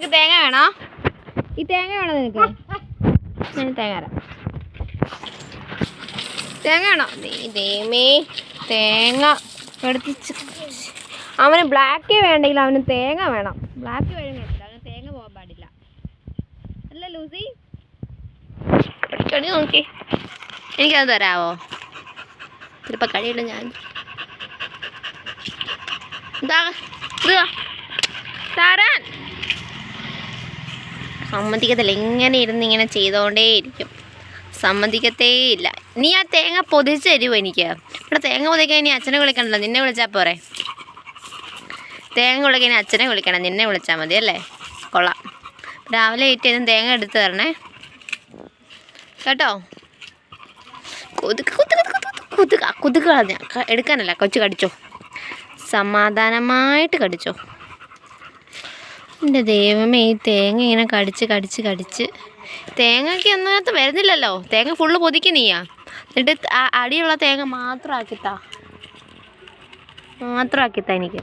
നിനക്ക് തേങ്ങ വേണോ? ഈ തേങ്ങ വേണോ നിനക്ക്? ഞാൻ തേങ്ങ തരാം. തേങ്ങ വേണോ? ദൈവമേ, തേങ്ങ എടുത്ത് അവന് ബ്ലാക്ക് വേണ്ടെങ്കിൽ അവന് തേങ്ങ വേണം. ബ്ലാക്ക് വേണം, അവന് തേങ്ങ പോകാൻ പാടില്ല. അല്ല ലൂസി, കടി നോക്കി. എനിക്കത് തരാവോ? ചിലപ്പോൾ കഴിയില്ല. ഞാൻ തരാൻ സമ്മതിക്കത്തില്ല. ഇങ്ങനെ ഇരുന്ന് ഇങ്ങനെ ചെയ്തുകൊണ്ടേയിരിക്കും, സമ്മതിക്കത്തേ ഇല്ല. നീ ആ തേങ്ങ പൊതിച്ച് തരുമോ എനിക്ക്? ഇവിടെ തേങ്ങ പൊതിക്കാൻ ഇനി അച്ഛനെ വിളിക്കണല്ലോ, നിന്നെ വിളിച്ചാൽ പോരെ? തേങ്ങ വിളിക്കാൻ ഇനി അച്ഛനെ വിളിക്കണം, നിന്നെ വിളിച്ചാൽ മതി അല്ലേ? കൊള്ളാം. രാവിലെ ഏറ്റവും തേങ്ങ എടുത്ത് തരണേ കേട്ടോ. കൊതുക് കളഞ്ഞ എടുക്കാനല്ല, കൊച്ചു കടിച്ചോ, സമാധാനമായിട്ട് കടിച്ചോ. എൻ്റെ ദൈവമേ, ഈ തേങ്ങ ഇങ്ങനെ കടിച്ച് തേങ്ങയ്ക്ക് ഒന്നകത്ത് വരുന്നില്ലല്ലോ. തേങ്ങ ഫുള്ള് പൊതിക്ക് നീയാ. എന്നിട്ട് അടിയുള്ള തേങ്ങ മാത്രമാക്കിത്താ എനിക്ക്.